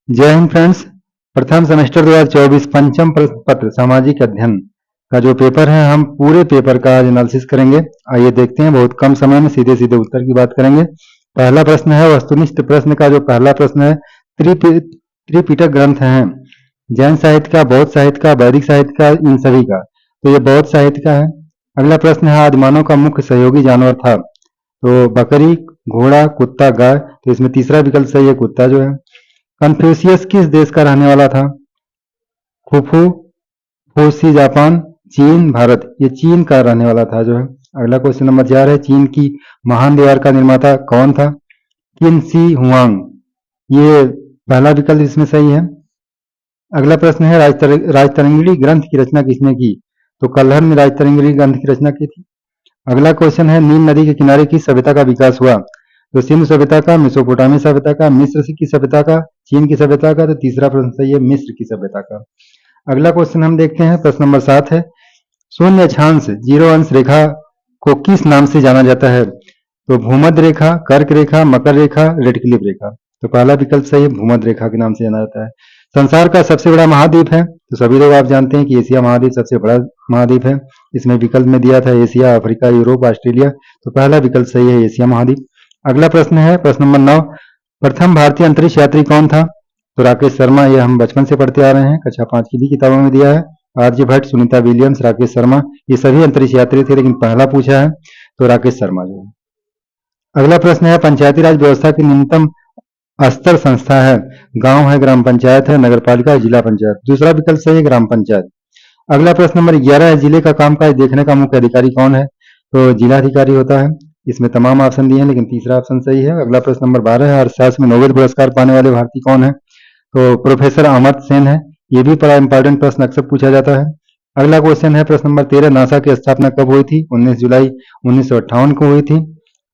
जय हिंद फ्रेंड्स। प्रथम सेमेस्टर 2024 पंचम प्रश्न पत्र सामाजिक अध्ययन का जो पेपर है, हम पूरे पेपर का आज एनालिसिस करेंगे। आइए देखते हैं, बहुत कम समय में सीधे सीधे उत्तर की बात करेंगे। पहला प्रश्न है वस्तुनिष्ठ प्रश्न का जो पहला प्रश्न है, त्रिपिटक ग्रंथ हैं जैन साहित्य का, बौद्ध साहित्य का, वैदिक साहित्य का, इन सभी का। तो ये बौद्ध साहित्य का है। अगला प्रश्न है आदिमानव का मुख्य सहयोगी जानवर था, तो बकरी, घोड़ा, कुत्ता, गाय। तो इसमें तीसरा विकल्प सही है, कुत्ता जो है। कन्फ्यूशियस किस देश का रहने वाला था? खुफू, फूसी, जापान, चीन, भारत। ये चीन का रहने वाला था जो है। अगला क्वेश्चन नंबर 4 है, चीन की महान दीवार का निर्माता कौन था? किन शी हुआंग। ये पहला विकल्प इसमें सही है। अगला प्रश्न है राजतरंगिणी ग्रंथ की रचना किसने की? तो कल्हड़ ने राजतरंगिणी ग्रंथ की रचना की थी। अगला क्वेश्चन है नील नदी के किनारे किस सभ्यता का विकास हुआ? तो सिंधु सभ्यता का, मेसोपोटामिया सभ्यता का, मिस्र की सभ्यता का, चीन की सभ्यता का। तो तीसरा प्रश्न सही है, मिस्र की सभ्यता का। अगला क्वेश्चन हम देखते हैं, प्रश्न नंबर 7 है, शून्य अक्षांश जीरो अंश रेखा को किस नाम से जाना जाता है? तो भूमध्य रेखा, कर्क रेखा, मकर रेखा, रेडक्लिफ रेखा। तो पहला विकल्प सही है, भूमध्य रेखा के नाम से जाना जाता है। संसार का सबसे बड़ा महाद्वीप है, तो सभी लोग आप जानते हैं कि एशिया महाद्वीप सबसे बड़ा महाद्वीप है। इसमें विकल्प में दिया था एशिया, अफ्रीका, यूरोप, ऑस्ट्रेलिया। तो पहला विकल्प सही है, एशिया महाद्वीप। अगला प्रश्न है प्रश्न नंबर 9, प्रथम भारतीय अंतरिक्ष यात्री कौन था? तो राकेश शर्मा। ये हम बचपन से पढ़ते आ रहे हैं, कक्षा 5 की भी किताबों में दिया है। आर्यभट्ट, सुनीता विलियम्स, राकेश शर्मा, ये सभी अंतरिक्ष यात्री थे, लेकिन पहला पूछा है तो राकेश शर्मा जो है। अगला प्रश्न है पंचायती राज व्यवस्था की न्यूनतम स्तर संस्था है, गांव है, ग्राम पंचायत है, नगर पालिका, जिला पंचायत। दूसरा विकल्प सही है, ग्राम पंचायत। अगला प्रश्न नंबर 11 है, जिले का कामकाज देखने का मुख्य अधिकारी कौन है? तो जिलाधिकारी होता है। इसमें तमाम ऑप्शन दिए हैं, लेकिन तीसरा ऑप्शन सही है। अगला प्रश्न नंबर 12 है, अर्थशास्त्र में नोबेल पुरस्कार पाने वाले भारतीय कौन है? तो प्रोफेसर अमर्त्य सेन है। ये भी बड़ा इंपॉर्टेंट प्रश्न अक्सर पूछा जाता है। अगला क्वेश्चन है प्रश्न नंबर 13, नासा की स्थापना कब हुई थी? 19 जुलाई 1958 को हुई थी।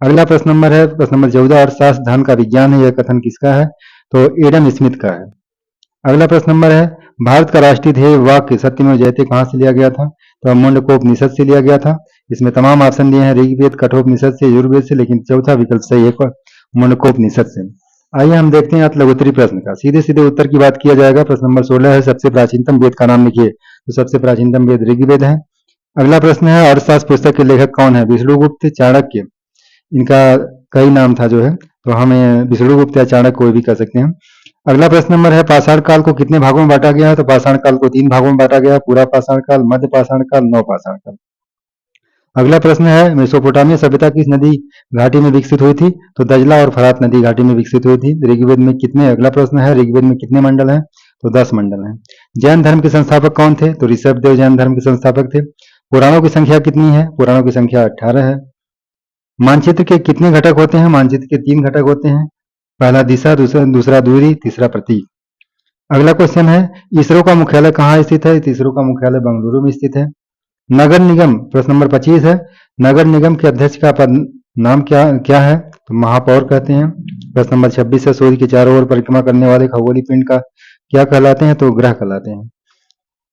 अगला प्रश्न नंबर है प्रश्न नंबर 14, अर्थशास्त्र धन का विज्ञान है, यह कथन किसका है? तो एडम स्मिथ का है। अगला प्रश्न नंबर है भारत का राष्ट्रीय ध्येय वाक्य सत्यमेव जयते कहाँ से लिया गया था? तो मुंडकोपनिषद से लिया गया था। इसमें तमाम ऑप्शन दिए हैं, ऋग्वेद, कठोपनिषद से, यजुर्वेद से, लेकिन चौथा विकल्प सही है, मुंडकोपनिषद से। आइए हम देखते हैं लघुत्तरी प्रश्न का, सीधे सीधे उत्तर की बात किया जाएगा। प्रश्न नंबर 16 है, सबसे प्राचीनतम वेद का नाम लिखिए। तो सबसे प्राचीनतम वेद ऋग्वेद है। अगला प्रश्न है अर्थशास्त्र पुस्तक के लेखक कौन है? विष्णुगुप्त, चाणक्य, इनका कई नाम था जो है, तो हमें विष्णुगुप्त या चाणक्य कोई भी कह सकते हैं। अगला प्रश्न नंबर है पाषाण काल को कितने भागों में बांटा गया है? तो पाषाण काल को 3 भागों में बांटा गया है, पूरा पाषाण काल, मध्य पाषाण काल, नव पाषाण काल। अगला प्रश्न है मेसोपोटामिया सभ्यता किस नदी घाटी में विकसित हुई थी? तो दजला और फरात नदी घाटी में विकसित हुई थी। ऋग्वेद में कितने, अगला प्रश्न है ऋग्वेद में कितने मंडल हैं? तो 10 मंडल हैं। जैन धर्म के संस्थापक कौन थे? तो ऋषभदेव जैन धर्म के संस्थापक थे। पुराणों की संख्या कितनी है? पुराणों की संख्या 18 है। मानचित्र के कितने घटक होते हैं? मानचित्र के 3 घटक होते हैं, पहला दिशा, दूसरा दूरी, तीसरा प्रतीक। अगला क्वेश्चन है इसरो का मुख्यालय कहाँ स्थित है? इसरो का मुख्यालय बेंगलुरु में स्थित है। नगर निगम, प्रश्न नंबर 25 है, नगर निगम के अध्यक्ष का पद नाम क्या क्या है? तो महापौर कहते हैं। प्रश्न नंबर 26 है, सूर्य के चारों ओर परिक्रमा करने वाले खगोलीय पिंड का क्या कहलाते हैं? तो ग्रह कहलाते हैं।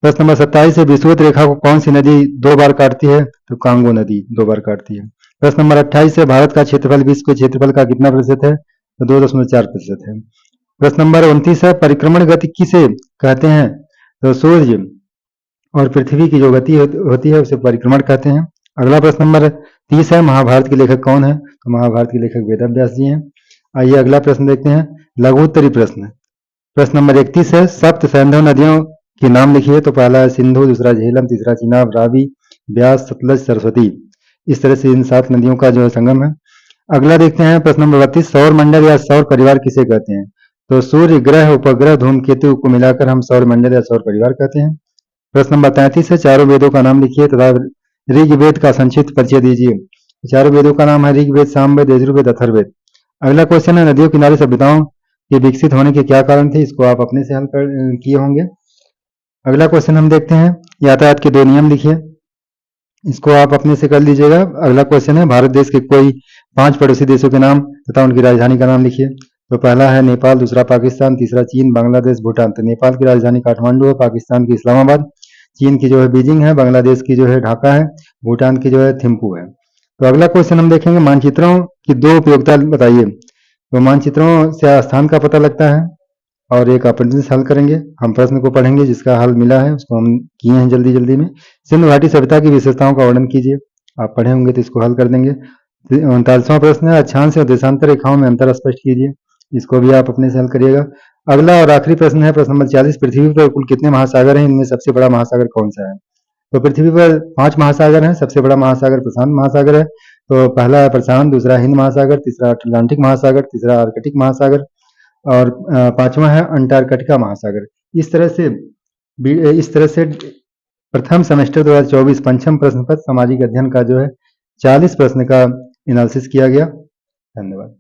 प्रश्न नंबर 27 है, विषुवत रेखा को कौन सी नदी 2 बार काटती है? तो कांगो नदी 2 बार काटती है। प्रश्न नंबर 28 है, भारत का क्षेत्रफल विश्व के क्षेत्रफल का कितना प्रतिशत है? तो 2.4% है। प्रश्न नंबर 29 है, परिक्रमण गति किसे कहते हैं? तो सूर्य और पृथ्वी की जो गति होती है उसे परिक्रमण कहते हैं। अगला प्रश्न नंबर 30 है, महाभारत के लेखक कौन है? तो महाभारत के लेखक वेद व्यास जी हैं। आइए अगला प्रश्न देखते हैं, लघुत्तरी प्रश्न। प्रश्न नंबर 31 है, सप्त सैंधव नदियों के नाम लिखिए। तो पहला है सिंधु, दूसरा झेलम, तीसरा चिनाब, रावी, ब्यास, सतलज, सरस्वती। इस तरह से इन 7 नदियों का जो है संगम है। अगला देखते हैं प्रश्न नंबर 32, सौर मंडल या सौर परिवार किसे कहते हैं? तो सूर्य, ग्रह, उपग्रह, धूमकेतु को मिलाकर हम सौर मंडल या सौर परिवार कहते हैं। प्रश्न नंबर 33 है, चारों वेदों का नाम लिखिए तथा ऋग्वेद का संक्षिप्त परिचय दीजिए। चारों वेदों का नाम है ऋग्वेद, सामवेद, यजुर्वेद, अथर्ववेद। अगला क्वेश्चन है, नदियों किनारे सभ्यताओं के विकसित होने के क्या कारण थे? इसको आप अपने से हल किए होंगे। अगला क्वेश्चन हम देखते हैं, यातायात के 2 नियम लिखिए। इसको आप अपने से कर लीजिएगा। अगला क्वेश्चन है, भारत देश के कोई 5 पड़ोसी देशों के नाम तथा उनकी राजधानी का नाम लिखिए। तो पहला है नेपाल, दूसरा पाकिस्तान, तीसरा चीन, बांग्लादेश, भूटान। तो नेपाल की राजधानी काठमांडू है, पाकिस्तान की इस्लामाबाद, चीन की जो है बीजिंग है, बांग्लादेश की जो है ढाका है, भूटान की जो है थिम्पू है। तो अगला क्वेश्चन हम देखेंगे, मानचित्रों की 2 उपयोगिता बताइए। तो मानचित्रों से स्थान का पता लगता है, और एक अपरिचित से हल करेंगे। हम प्रश्न को पढ़ेंगे, जिसका हल मिला है उसको हम किए हैं जल्दी जल्दी में। सिंधु घाटी सभ्यता की विशेषताओं का वर्णन कीजिए। आप पढ़े होंगे तो इसको हल कर देंगे। 39वां प्रश्न है, अक्षांश और देशांतर रेखाओं में अंतर स्पष्ट कीजिए। इसको भी आप अपने से हल करिएगा। अगला और आखिरी प्रश्न है, प्रश्न नंबर 40, पृथ्वी पर कुल कितने महासागर हैं, इनमें सबसे बड़ा महासागर कौन सा है? तो पृथ्वी पर 5 महासागर हैं। सबसे बड़ा महासागर प्रशांत महासागर है। तो पहला है प्रशांत, दूसरा हिंद महासागर, तीसरा अटलांटिक महासागर, तीसरा आर्कटिक महासागर और पांचवा है अंटार्कटिका महासागर। इस तरह से प्रथम सेमेस्टर 2024 पंचम प्रश्न पत्र सामाजिक अध्ययन का जो है 40 प्रश्न का एनालिसिस किया गया। धन्यवाद।